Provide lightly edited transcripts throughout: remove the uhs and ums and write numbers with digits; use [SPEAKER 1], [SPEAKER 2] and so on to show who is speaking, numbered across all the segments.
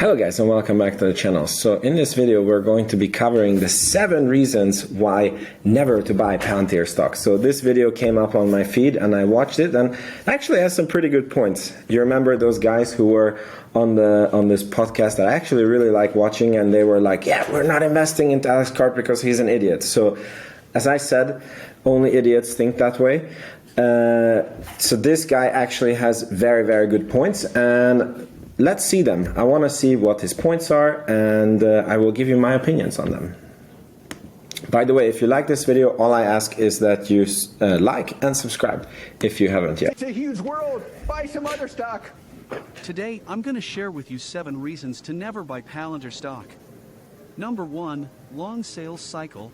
[SPEAKER 1] Hello guys and welcome back to the channel. So in this video we're going to be covering the 7 reasons why never to buy Palantir stock. So this video came up on my feed and I watched it and actually has some pretty good points. You remember those guys who were on this podcast that I actually really like watching, and they were like, yeah, we're not investing into Alex Karp because he's an idiot. So as I said, only idiots think that way. So this guy actually has very, very good points, and let's see them. I want to see what his points are, and I will give you my opinions on them. By the way, if you like this video, all I ask is that you like and subscribe if you haven't yet.
[SPEAKER 2] It's a huge world. Buy some other stock.
[SPEAKER 3] Today, I'm going to share with you 7 reasons to never buy Palantir stock. Number 1, long sales cycle.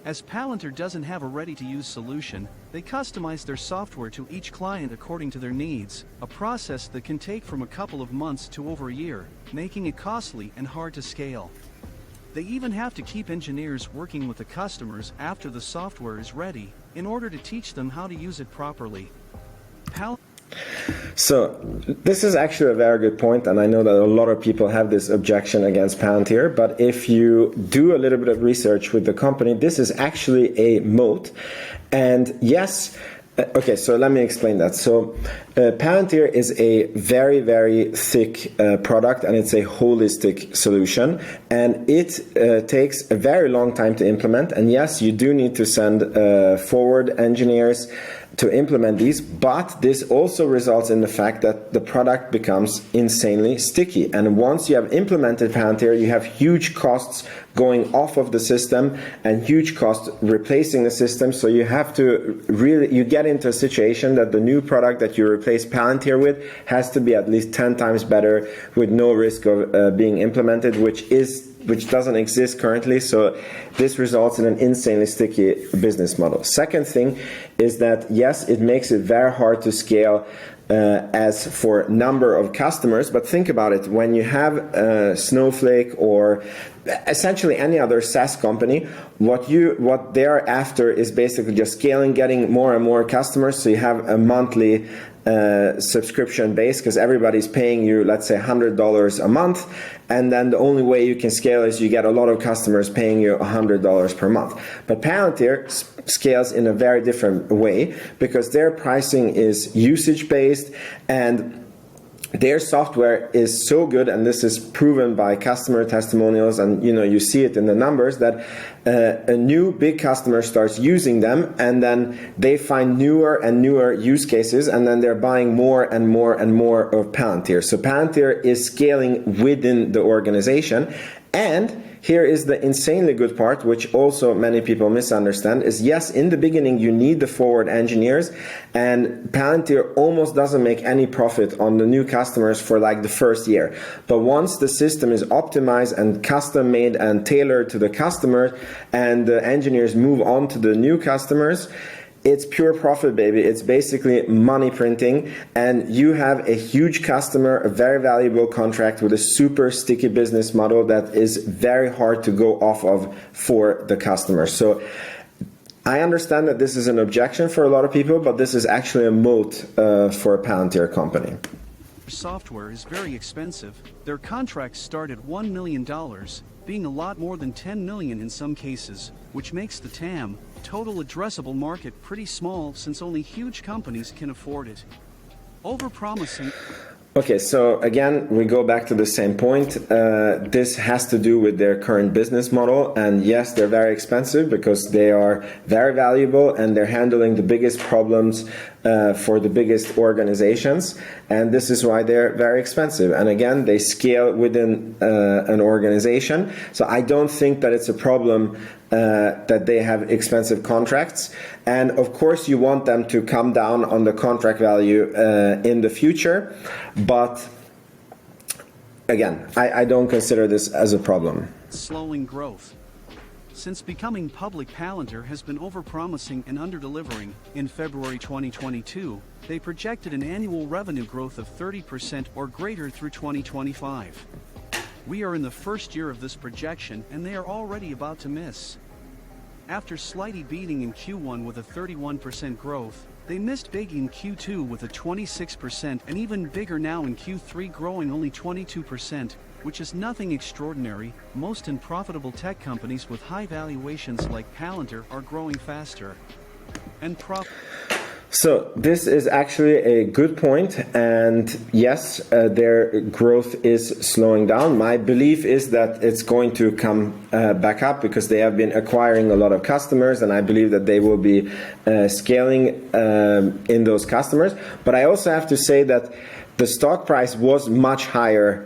[SPEAKER 3] As Palantir doesn't have a ready-to-use solution, they customize their software to each client according to their needs, a process that can take from a couple of months to over a year, making it costly and hard to scale. They even have to keep engineers working with the customers after the software is ready, in order to teach them how to use it properly.
[SPEAKER 1] So this is actually a very good point, and I know that a lot of people have this objection against Palantir, but if you do a little bit of research with the company, this is actually a moat. And yes, okay, so let me explain that. So Palantir is a very, very thick product, and it's a holistic solution, and it takes a very long time to implement. And yes, you do need to send forward engineers to implement these, but this also results in the fact that the product becomes insanely sticky. And once you have implemented Palantir, you have huge costs going off of the system and huge costs replacing the system. So you have to really, you get into a situation that the new product that you replace Palantir with has to be at least 10 times better with no risk of being implemented, which doesn't exist currently. So this results in an insanely sticky business model. Second thing is that yes, it makes it very hard to scale as for number of customers, but think about it. When you have Snowflake or essentially any other SaaS company, what they're after is basically just scaling, getting more and more customers. So you have a monthly subscription base because everybody's paying you, let's say, $100 a month, and then the only way you can scale is you get a lot of customers paying you $100 per month. But Palantir scales in a very different way because their pricing is usage based, and their software is so good, and this is proven by customer testimonials, and you see it in the numbers, that a new big customer starts using them, and then they find newer and newer use cases, and then they're buying more and more and more of Palantir. So Palantir is scaling within the organization. And here is the insanely good part, which also many people misunderstand, is yes, in the beginning you need the forward engineers, and Palantir almost doesn't make any profit on the new customers for like the first year. But once the system is optimized and custom made and tailored to the customer, and the engineers move on to the new customers, it's pure profit, baby. It's basically money printing, and you have a huge customer, a very valuable contract with a super sticky business model that is very hard to go off of for the customer. So I understand that this is an objection for a lot of people, but this is actually a moat for a Palantir company.
[SPEAKER 3] Software is very expensive. Their contracts start at $1 million, being a lot more than $10 million in some cases, which makes the TAM, total addressable market, pretty small since only huge companies can afford it. Overpromising.
[SPEAKER 1] Okay, so again, we go back to the same point. This has to do with their current business model, and yes, they're very expensive because they are very valuable and they're handling the biggest problems for the biggest organizations, and this is why they're very expensive. And again, they scale within an organization, so I don't think that it's a problem that they have expensive contracts. And of course you want them to come down on the contract value in the future, but again, I don't consider this as a problem.
[SPEAKER 3] Slowing growth. Since becoming public, Palantir has been overpromising and underdelivering. In February 2022, they projected an annual revenue growth of 30% or greater through 2025. We are in the first year of this projection, and they are already about to miss. After slightly beating in Q1 with a 31% growth, They missed big in Q2 with a 26% and even bigger now in Q3, growing only 22%, which is nothing extraordinary. Most unprofitable tech companies with high valuations like Palantir are growing faster. And
[SPEAKER 1] So this is actually a good point, and yes, their growth is slowing down. My belief is that it's going to come back up because they have been acquiring a lot of customers, and I believe that they will be scaling in those customers. But I also have to say that the stock price was much higher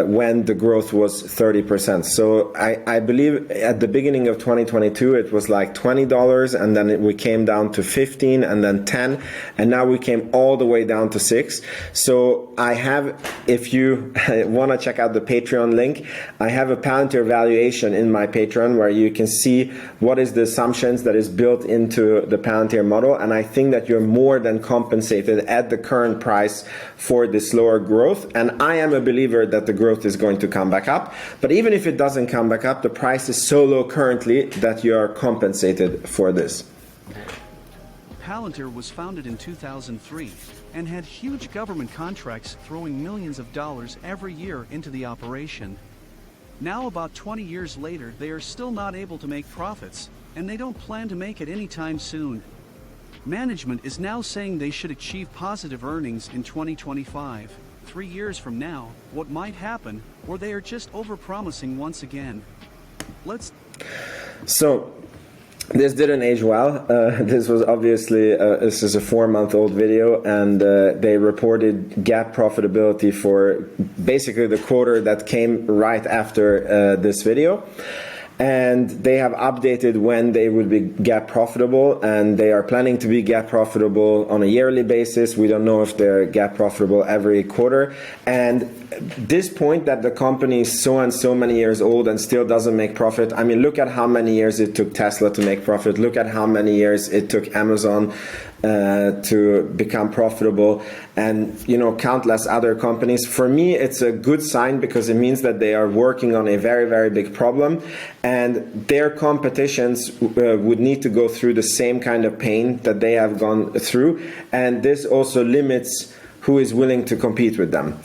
[SPEAKER 1] when the growth was 30%. So I believe at the beginning of 2022 it was like $20, and then we came down to 15, and then 10, and now we came all the way down to 6. So I have, if you want to check out the Patreon link, I have a Palantir valuation in my Patreon where you can see what is the assumptions that is built into the Palantir model, and I think that you're more than compensated at the current price for the slower growth, and I am a believer that the growth is going to come back up. But even if it doesn't come back up, the price is so low currently that you are compensated for this.
[SPEAKER 3] Palantir was founded in 2003 and had huge government contracts throwing millions of dollars every year into the operation. Now, about 20 years later, they are still not able to make profits, and they don't plan to make it anytime soon. Management is now saying they should achieve positive earnings in 2025. 3 years from now, what might happen, or they are just overpromising once again.
[SPEAKER 1] So this didn't age well. This was obviously this is a 4-month-old video, and they reported GAAP profitability for basically the quarter that came right after this video. And they have updated when they would be GAAP profitable, and they are planning to be GAAP profitable on a yearly basis. We don't know if they're GAAP profitable every quarter. And this point that the company is so and so many years old and still doesn't make profit, I mean, look at how many years it took Tesla to make profit. Look at how many years it took Amazon to become profitable, and countless other companies. For me, it's a good sign because it means that they are working on a very, very big problem, and their competitions would need to go through the same kind of pain that they have gone through, and this also limits who is willing to compete with them.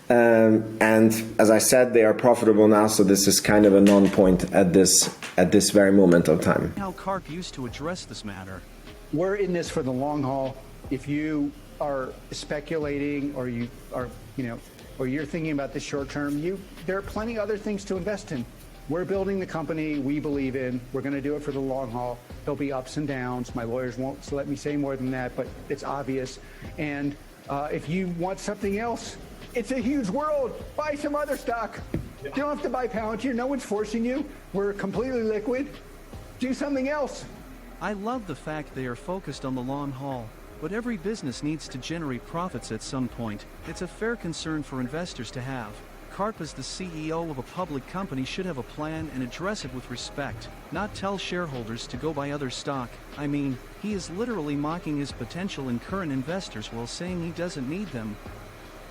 [SPEAKER 1] And as I said, they are profitable now, so this is kind of a non-point at this very moment of time.
[SPEAKER 3] How Karp used to address this matter.
[SPEAKER 2] We're in this for the long haul. If you are speculating, or you are, or you're thinking about the short term, there are plenty of other things to invest in. We're building the company we believe in. We're going to do it for the long haul. There'll be ups and downs. My lawyers won't let me say more than that, but it's obvious. And if you want something else, it's a huge world. Buy some other stock. You don't have to buy Palantir. No one's forcing you. We're completely liquid. Do something else.
[SPEAKER 3] I love the fact they are focused on the long haul, but every business needs to generate profits at some point. It's a fair concern for investors to have. Karp, as the CEO of a public company, should have a plan and address it with respect, not tell shareholders to go buy other stock. I mean, he is literally mocking his potential and current investors while saying he doesn't need them.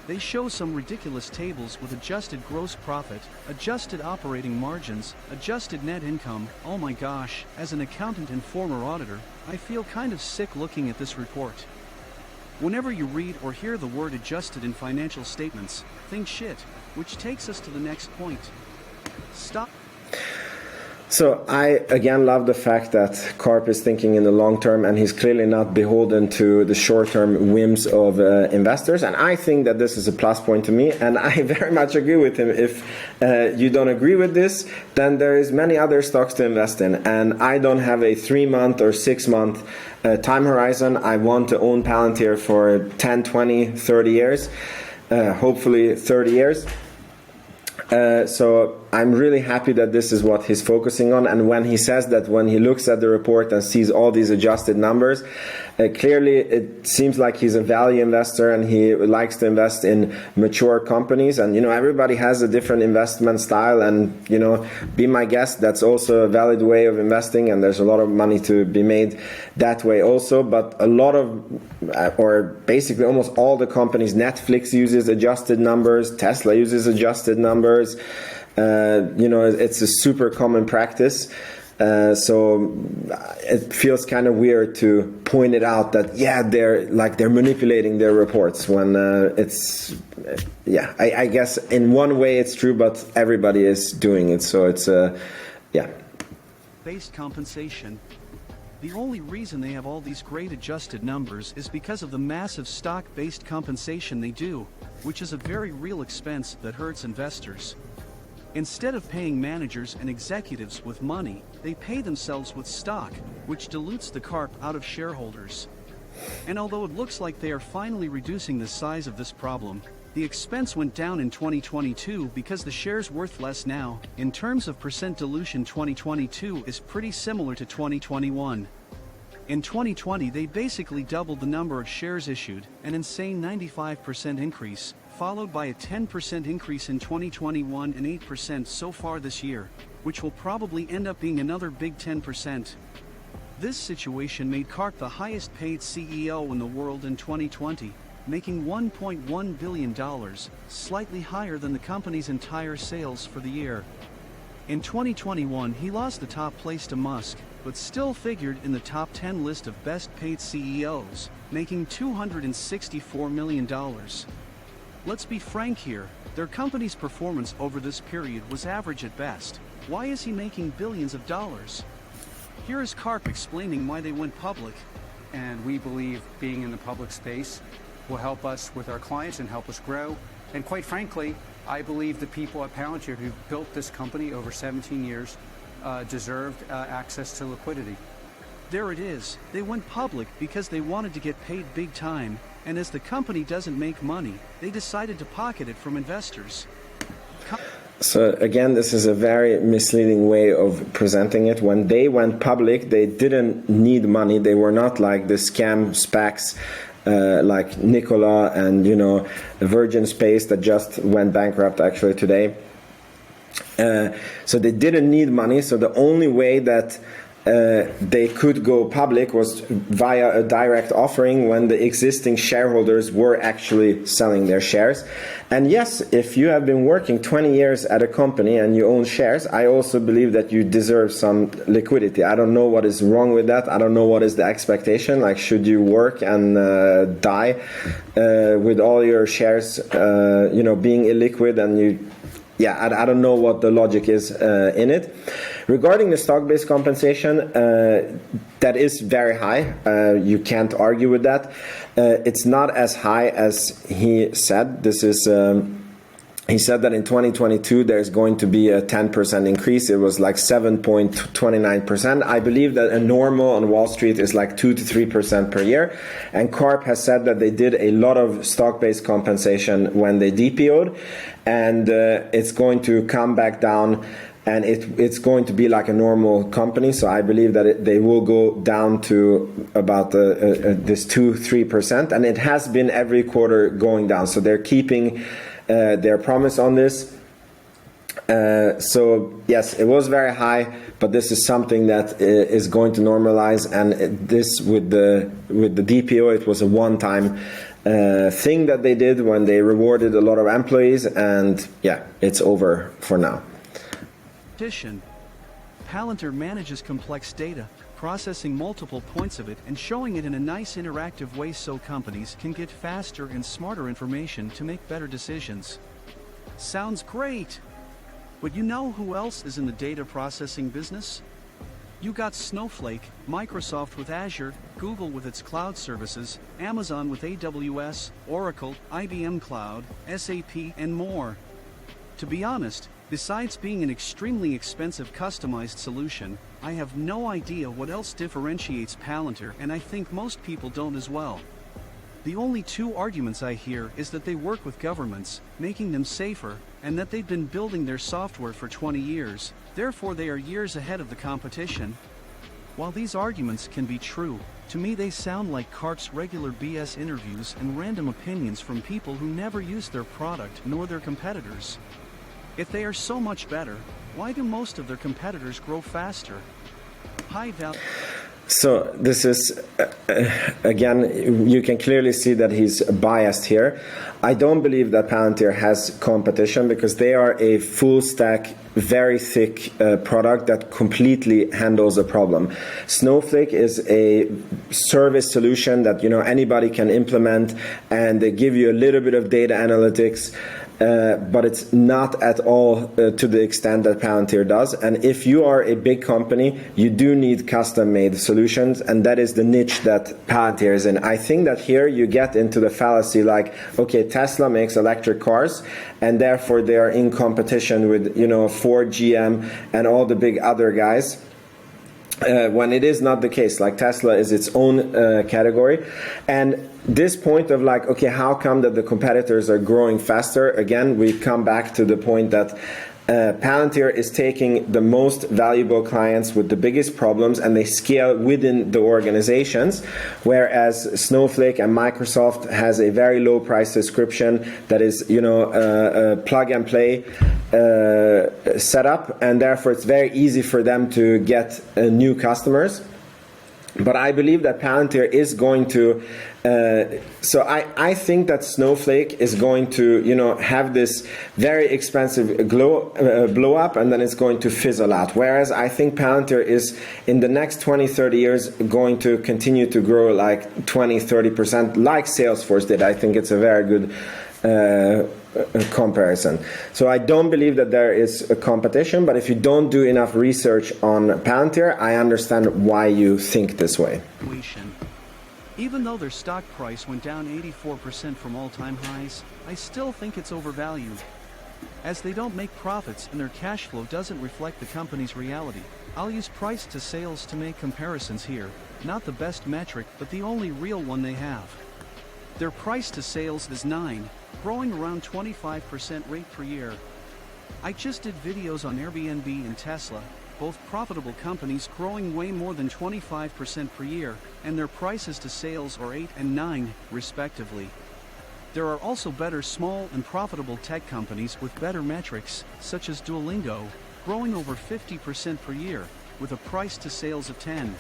[SPEAKER 3] They show some ridiculous tables with adjusted gross profit, adjusted operating margins, adjusted net income. Oh my gosh, as an accountant and former auditor, I feel kind of sick looking at this report. Whenever you read or hear the word adjusted in financial statements, think shit, which takes us to the next point. Stop.
[SPEAKER 1] So I again love the fact that Karp is thinking in the long term, and he's clearly not beholden to the short-term whims of investors, and I think that this is a plus point to me, and I very much agree with him. If you don't agree with this, then there is many other stocks to invest in, and I don't have a 3-month or 6-month time horizon. I want to own Palantir for 10, 20, 30 years, hopefully 30 years. So I'm really happy that this is what he's focusing on, and when he says that, when he looks at the report and sees all these adjusted numbers, clearly it seems like he's a value investor and he likes to invest in mature companies. And everybody has a different investment style, and be my guest, that's also a valid way of investing, and there's a lot of money to be made that way also. But a lot of, or basically almost all the companies, Netflix uses adjusted numbers, Tesla uses adjusted numbers. It's a super common practice. So it feels kind of weird to point it out that they're manipulating their reports when I guess in one way it's true, but everybody is doing it. So it's
[SPEAKER 3] Based compensation. The only reason they have all these great adjusted numbers is because of the massive stock-based compensation they do, which is a very real expense that hurts investors. Instead of paying managers and executives with money, they pay themselves with stock, which dilutes the Karp out of shareholders. And although it looks like they are finally reducing the size of this problem, the expense went down in 2022 because the shares worth less now. In terms of percent dilution, 2022 is pretty similar to 2021. In 2020, they basically doubled the number of shares issued, an insane 95% increase, followed by a 10% increase in 2021 and 8% so far this year, which will probably end up being another big 10%. This situation made Karp the highest paid CEO in the world in 2020, making $1.1 billion, slightly higher than the company's entire sales for the year. In 2021, he lost the top place to Musk, but still figured in the top 10 list of best paid CEOs, making $264 million. Let's be frank here, their company's performance over this period was average at best. Why is he making billions of dollars? Here is Karp explaining why they went public.
[SPEAKER 2] And we believe being in the public space will help us with our clients and help us grow. And quite frankly, I believe the people at Palantir who built this company over 17 years deserved access to liquidity.
[SPEAKER 3] There it is. They went public because they wanted to get paid big time, and as the company doesn't make money, they decided to pocket it from investors.
[SPEAKER 1] So again, this is a very misleading way of presenting it. When they went public, they didn't need money. They were not like the scam SPACs like Nikola and Virgin Space that just went bankrupt actually today. So they didn't need money. So the only way that they could go public was via a direct offering when the existing shareholders were actually selling their shares. And yes, if you have been working 20 years at a company and you own shares, I also believe that you deserve some liquidity. I don't know what is wrong with that. I don't know what is the expectation. Like, should you work and die with all your shares, being illiquid and you... Yeah, I don't know what the logic is in it. Regarding the stock-based compensation, that is very high. You can't argue with that. It's not as high as he said. This is... He said that in 2022 there's going to be a 10% increase. It was like 7.29%. I believe that a normal on Wall Street is like 2 to 3% per year. And Karp has said that they did a lot of stock-based compensation when they DPO'd, and it's going to come back down, and it's going to be like a normal company. So I believe that they will go down to about this 2-3%, and it has been every quarter going down. So they're keeping their promise on this. So yes, it was very high, but this is something that is going to normalize. And this with the DPO, it was a one-time thing that they did when they rewarded a lot of employees, and yeah, it's over for now.
[SPEAKER 3] Palantir manages complex data, processing multiple points of it and showing it in a nice interactive way so companies can get faster and smarter information to make better decisions. Sounds great! But you know who else is in the data processing business? You got Snowflake, Microsoft with Azure, Google with its cloud services, Amazon with AWS, Oracle, IBM Cloud, SAP, and more. To be honest, besides being an extremely expensive customized solution, I have no idea what else differentiates Palantir, and I think most people don't as well. The only two arguments I hear is that they work with governments, making them safer, and that they've been building their software for 20 years, therefore they are years ahead of the competition. While these arguments can be true, to me they sound like Karp's regular BS interviews and random opinions from people who never use their product nor their competitors. If they are so much better, why do most of their competitors grow faster? High value.
[SPEAKER 1] So this is, again, you can clearly see that he's biased here. I don't believe that Palantir has competition because they are a full stack, very thick product that completely handles the problem. Snowflake is a service solution that anybody can implement, and they give you a little bit of data analytics. But it's not at all to the extent that Palantir does. And if you are a big company, you do need custom-made solutions, and that is the niche that Palantir is in. I think that here you get into the fallacy like, okay, Tesla makes electric cars, and therefore they are in competition with Ford, GM, and all the big other guys. When it is not the case. Like Tesla is its own category, and this point of like, okay, how come that the competitors are growing faster? Again, we come back to the point that Palantir is taking the most valuable clients with the biggest problems, and they scale within the organizations, whereas Snowflake and Microsoft has a very low price subscription that is plug and play setup, and therefore it's very easy for them to get new customers. But I believe that Palantir is going to, so I think that Snowflake is going to, have this very expensive blow up, and then it's going to fizzle out. Whereas I think Palantir is, in the next 20, 30 years, going to continue to grow like 20, 30%, like Salesforce did. I think it's a very good comparison. So I don't believe that there is a competition, but if you don't do enough research on Palantir, I understand why you think this way.
[SPEAKER 3] Even though their stock price went down 84% from all-time highs, I still think it's overvalued. As they don't make profits and their cash flow doesn't reflect the company's reality, I'll use price to sales to make comparisons here, not the best metric, but the only real one they have. Their price to sales is 9, growing around 25% rate per year. I just did videos on Airbnb and Tesla, both profitable companies growing way more than 25% per year, and their prices to sales are 8 and 9, respectively. There are also better small and profitable tech companies with better metrics, such as Duolingo, growing over 50% per year, with a price to sales of 10.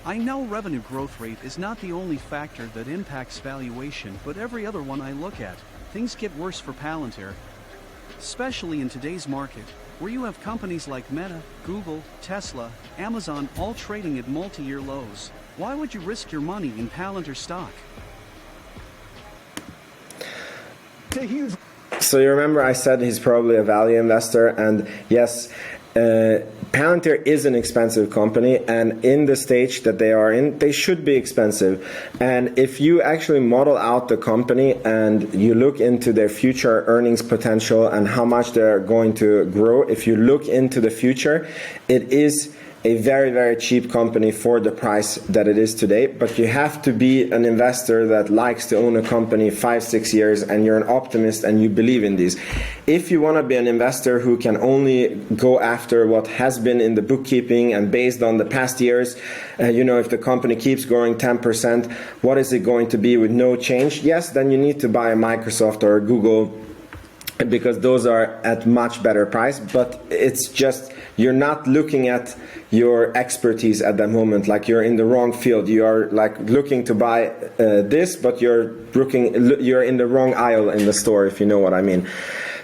[SPEAKER 3] I know revenue growth rate is not the only factor that impacts valuation, but every other one I look at, things get worse for Palantir. Especially in today's market, where you have companies like Meta, Google, Tesla, Amazon all trading at multi-year lows. Why would you risk your money in Palantir stock?
[SPEAKER 1] So you remember I said he's probably a value investor, and yes, Palantir is an expensive company, and in the stage that they are in, they should be expensive. And if you actually model out the company and you look into their future earnings potential and how much they're going to grow, if you look into the future, it is a very, very cheap company for the price that it is today. But you have to be an investor that likes to own a company 5-6 years, and you're an optimist and you believe in these. If you want to be an investor who can only go after what has been in the bookkeeping and based on the past years, if the company keeps growing 10%, what is it going to be with no change? Yes, then you need to buy a Microsoft or a Google, because those are at much better price. But it's just, you're not looking at your expertise at that moment. Like, you're in the wrong field. You are like looking to buy this, but you're in the wrong aisle in the store, if you know what I mean.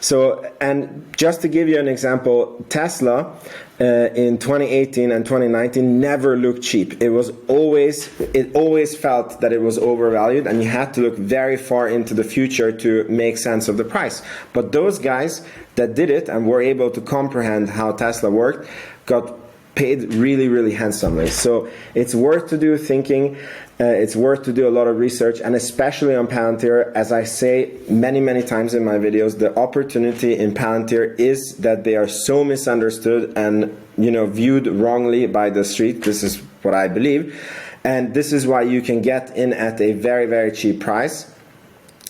[SPEAKER 1] So, and just to give you an example, Tesla in 2018 and 2019 never looked cheap. It always felt that it was overvalued, and you had to look very far into the future to make sense of the price. But those guys that did it and were able to comprehend how Tesla worked got paid really, really handsomely. So it's worth to do thinking. It's worth to do a lot of research, and especially on Palantir. As I say many, many times in my videos, the opportunity in Palantir is that they are so misunderstood and viewed wrongly by the street. This is what I believe, and this is why you can get in at a very, very cheap price.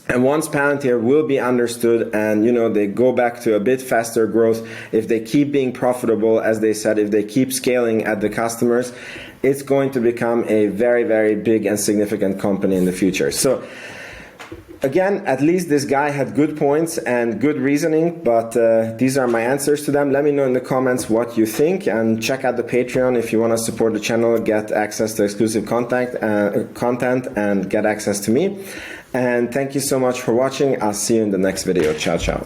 [SPEAKER 1] And once Palantir will be understood and they go back to a bit faster growth, if they keep being profitable, as they said, if they keep scaling at the customers, it's going to become a very, very big and significant company in the future. So again, at least this guy had good points and good reasoning, but these are my answers to them. Let me know in the comments what you think, and check out the Patreon if you want to support the channel, get access to exclusive content and get access to me. And thank you so much for watching. I'll see you in the next video. Ciao, ciao.